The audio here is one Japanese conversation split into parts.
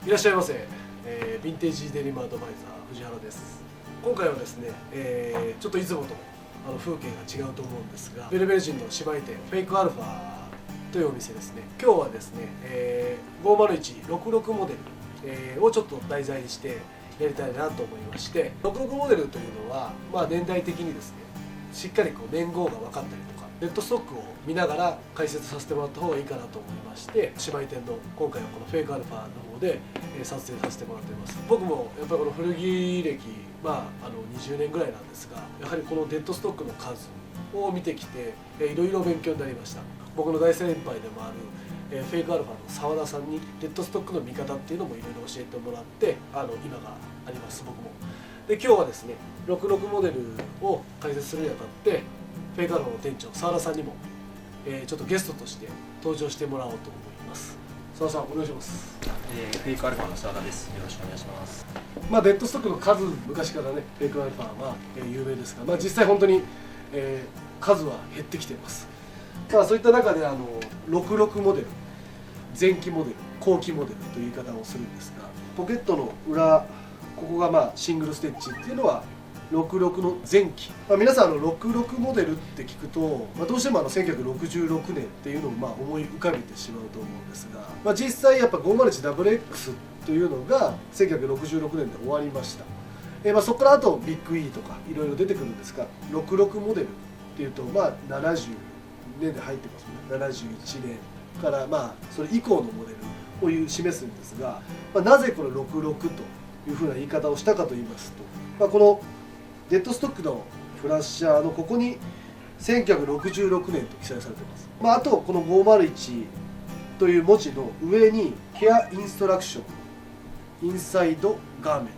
いらっしゃいませ、ヴィンテージデニムアドバイザー藤原です。今回はですね、ちょっといつもと風景が違うと思うんですが、ベルベル人の姉妹店フェイクアルファというお店ですね。今日はですね、50166モデル、をちょっと題材にしてやりたいなと思いまして、66モデルというのは、年代的にですね、しっかり年号が分かったりとか、ネットストックを見ながら解説させてもらった方がいいかなと思いまして、姉妹店の今回はこのフェイクアルファの方で撮影させてもらっています。僕もやっぱりこの古着歴、20年ぐらいなんですが、やはりこのデッドストックの数を見てきていろいろ勉強になりました。僕の大先輩でもあるフェイクアルファの澤田さんにデッドストックの見方っていうのもいろいろ教えてもらって、今があります。僕もで今日はですね66モデルを解説するにあたって、フェイクアルファの店長澤田さんにも、ちょっとゲストとして登場してもらおうと思います。澤田さんお願いします。フェイクアルファの澤田です。よろしくお願いします。デッドストックの数、昔からねフェイクアルファは有名ですが、実際本当に数は減ってきています。そういった中で66モデル、前期モデル、後期モデルという言い方をするんですが、ポケットの裏、ここがシングルステッチっていうのは66の前期、皆さん66モデルって聞くと、どうしても1966年っていうのを思い浮かべてしまうと思うんですが、実際やっぱ 501XX というのが1966年で終わりました。そこからあとビッグ E とかいろいろ出てくるんですが、66モデルっていうと70年で入ってますね。71年からそれ以降のモデルを示すんですが、なぜこの66というふうな言い方をしたかと言いますと、このデッドストックのフラッシャーのここに1966年と記載されています。あとこの501という文字の上にケアインストラクションインサイドガーメン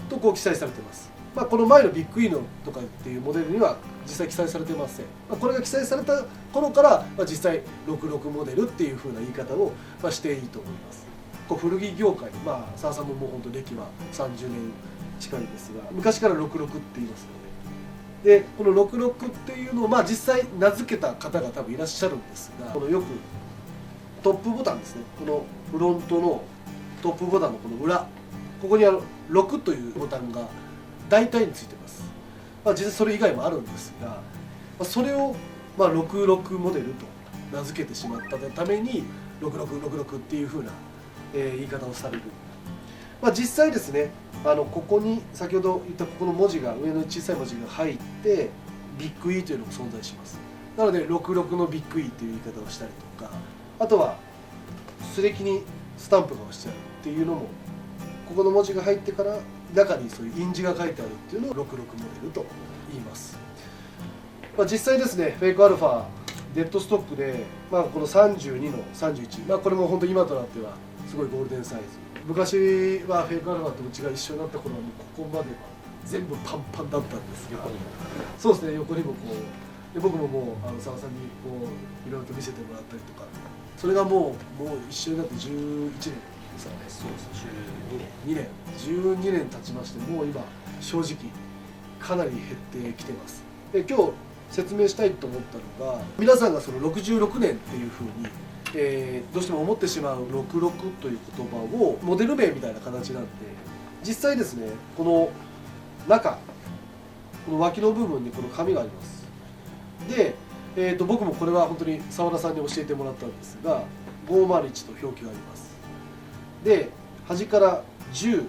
トと記載されています。この前のビッグ E のとかっていうモデルには実際記載されていません。これが記載された頃から実際66モデルっていう風な言い方をしていいと思います。古着業界、澤さんももう本当歴は30年近いですが、昔から66って言いますので、この66っていうのを実際名付けた方が多分いらっしゃるんですが、このよくトップボタンですね、このフロントのトップボタンのこの裏、ここに6というボタンが大体についてます。実際それ以外もあるんですが、それを66モデルと名付けてしまったために6666っていう風な言い方をされる。実際ですね、ここに先ほど言ったここの文字が、上の小さい文字が入ってビッグ E というのも存在します。なので66のビッグ E という言い方をしたりとか、あとはスレキにスタンプが押してあるっていうのも、ここの文字が入ってから中にそういう印字が書いてあるっていうのを66モデルと言います。実際ですね、フェイクアルファデッドストックで、この32の31、これも本当今となってはすごいゴールデンサイズ。昔はフェイクアルファとうちが一緒になった頃はもうここまでは全部パンパンだったんですが、横にもそうですね、横にもで僕ももう澤さんにいろいろと見せてもらったりとか、それがもう一緒になって11年ですかね。そうですね、12年経ちまして、もう今正直かなり減ってきてます。で今日説明したいと思ったのが、皆さんがその66年っていうふうにどうしても思ってしまう66という言葉をモデル名みたいな形なんで、実際ですね、この中、この脇の部分にこの紙があります。で、僕もこれは本当に澤田さんに教えてもらったんですが、501と表記があります。で、端から10、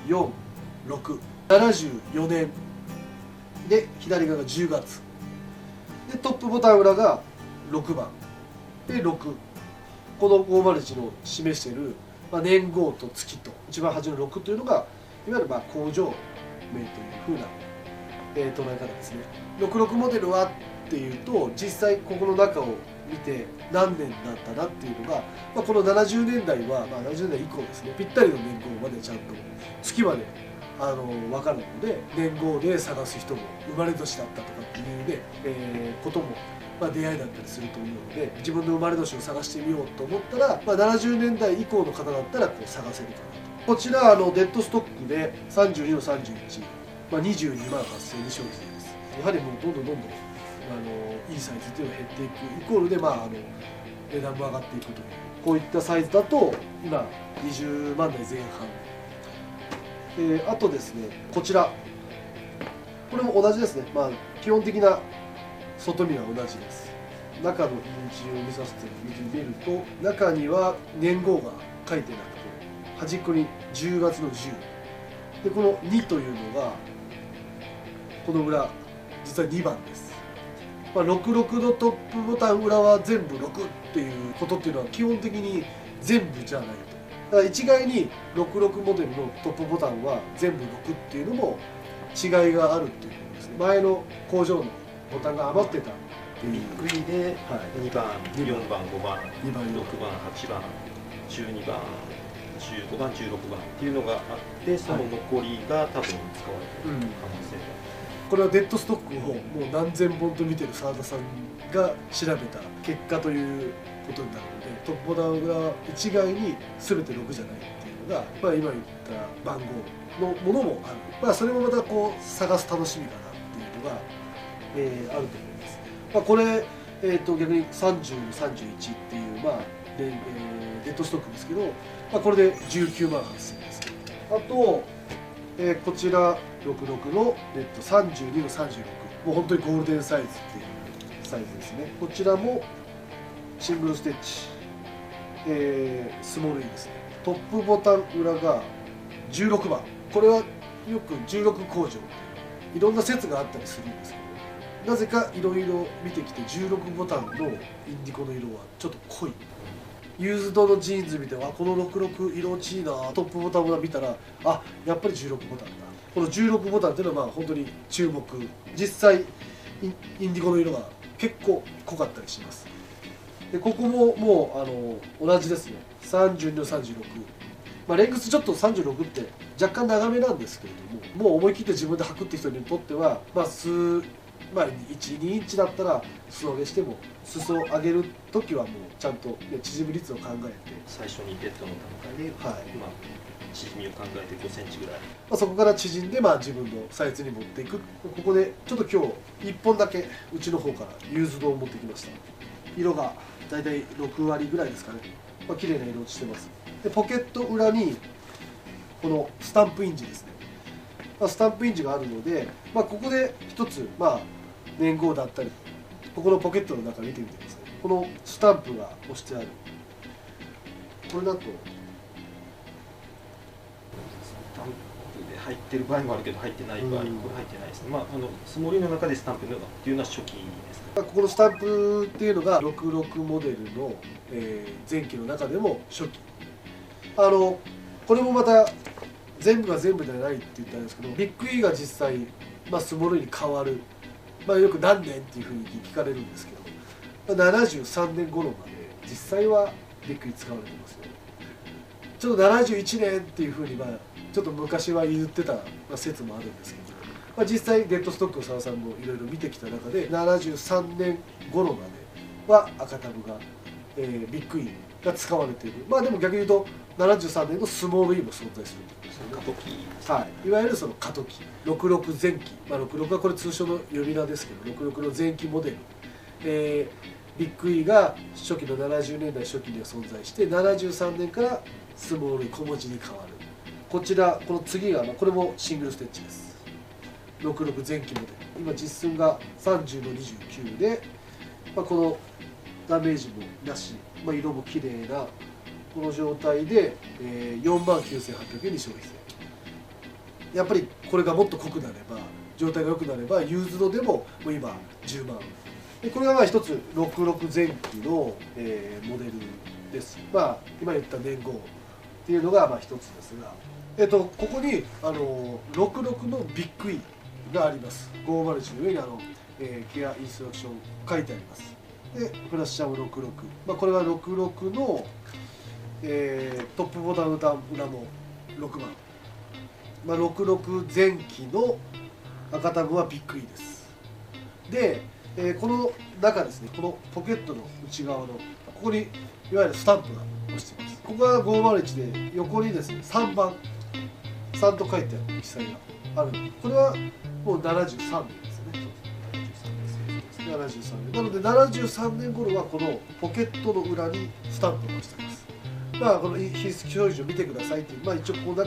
4、6、74年で、左側が10月で、トップボタン裏が6番で6、この501の示している年号と月と一番端の6というのが、いわゆる工場名というふうな捉え方ですね。66モデルはっていうと、実際ここの中を見て何年だったなっていうのが、この70年代は、70年代以降ですね、ぴったりの年号までちゃんと月まで分かるので、年号で探す人も生まれ年だったとかっていうね、ことも出会いだったりすると思うので、自分の生まれ年を探してみようと思ったら、70年代以降の方だったら探せるかなと。こちらデッドストックで32の31、22万8000に消費税です。やはりもうどんどんいいサイズっていうのが減っていくイコールで値段も上がっていくというこういったサイズだと今20万台前半。あとですね、こちらこれも同じですね。基本的な外見は同じです。中の印字を見させてみると、中には年号が書いてなくて、端っこに10月の10で、この2というのがこの裏、実は2番です。66のトップボタン裏は全部6っていうことっていうのは基本的に全部じゃないと。だから一概に66モデルのトップボタンは全部6っていうのも違いがあるっていうことですね。前の工場のボタンが余ってたっていう。ビッグイで2番、4番、5番、2番、6番、8番、12番、15番、16番っていうのがあって、その残りが多分使われている可能性が、これはデッドストックをもう何千本と見てる澤田さんが調べた結果ということになるので、トップボタンが一概に全て6じゃないっていうのが、今言った番号のものもある。それもまたこう探す楽しみかなっていうのが、あると思います。これ、逆に30、31っていう、デッドストックですけど、これで19万8000円です。あと、こちら66の32の36、もう本当にゴールデンサイズっていうサイズですね。こちらもシングルステッチ、スモール E ですね。トップボタン裏が16番。これはよく16工場、いろんな説があったりするんですけど、なぜかいろいろ見てきて16ボタンのインディゴの色はちょっと濃い。ユーズドのジーンズ見て、この66色落ちいいな、トップボタンを見たら、やっぱり16ボタンだ。この16ボタンっていうのは本当に注目。実際インディゴの色が結構濃かったりします。でここももう同じですね。32の36、レングスちょっと36って若干長めなんですけれども、もう思い切って自分で履くって人にとっては、1、2インチだったら裾上げしても、裾を上げるときはもうちゃんと、縮み率を考えて、最初にベッドの段階で、縮みを考えて5センチぐらい、そこから縮んで、自分のサイズに持っていく。ここでちょっと今日1本だけうちの方からユーズドを持ってきました。色がだいたい6割ぐらいですかね。綺麗な色落ちしてます。でポケット裏にこのスタンプ印字ですね。スタンプ印字があるので、ここで一つ、年号だったり、ここのポケットの中見てみてください。このスタンプが押してある。これだと入ってる場合もあるけど入ってない場合、これ入ってないですね。スモールの中でスタンプっていうのは初期ですね。ここのスタンプっていうのが66モデルの、前期の中でも初期。これもまた全部が全部じゃないって言ったんですけど、ビッグ E が実際、スモールに変わる、よく何年っていうふうに聞かれるんですけど、73年頃まで実際はビッグ E 使われてますよ。ちょっと71年っていうふうにちょっと昔は言ってた説もあるんですけど、実際デッドストックを澤さんもいろいろ見てきた中で、73年頃までは赤タブが、ビッグ E が使われている。でも逆に言うと73年のスモール E も存在するということですよね。過渡期、いわゆるその過渡期、66前期、66はこれ通称の呼び名ですけど、66の前期モデル、ビッグ E が初期の70年代初期には存在して、73年からスモール E 小文字に変わる。こちら、この次が、これもシングルステッチです。66前期モデル。今実寸が30の29で、このダメージもなし、色も綺麗なこの状態で、49,800円に消費税。やっぱりこれがもっと濃くなれば、状態が良くなれば、ユーズドでももう今10万。でこれが一つ66前期の、モデルです。今言った年号っていうのが一つですが、ここに66のビッグ E があります。501の上にケアインストラクション書いてあります。でフラッシュアーム66、これが66の、トップボタン裏も6番、66前期の赤タブはビッグ E です。で、この中ですね、このポケットの内側のここにいわゆるスタンプが押しています。ここが501で、横にですね3番3と書いてある記載があるので、これはもう73年ですね。73年なので、73年頃はこのポケットの裏にスタンプを出しています。まあこの非表示を見てくださいっていう、まあ一応こう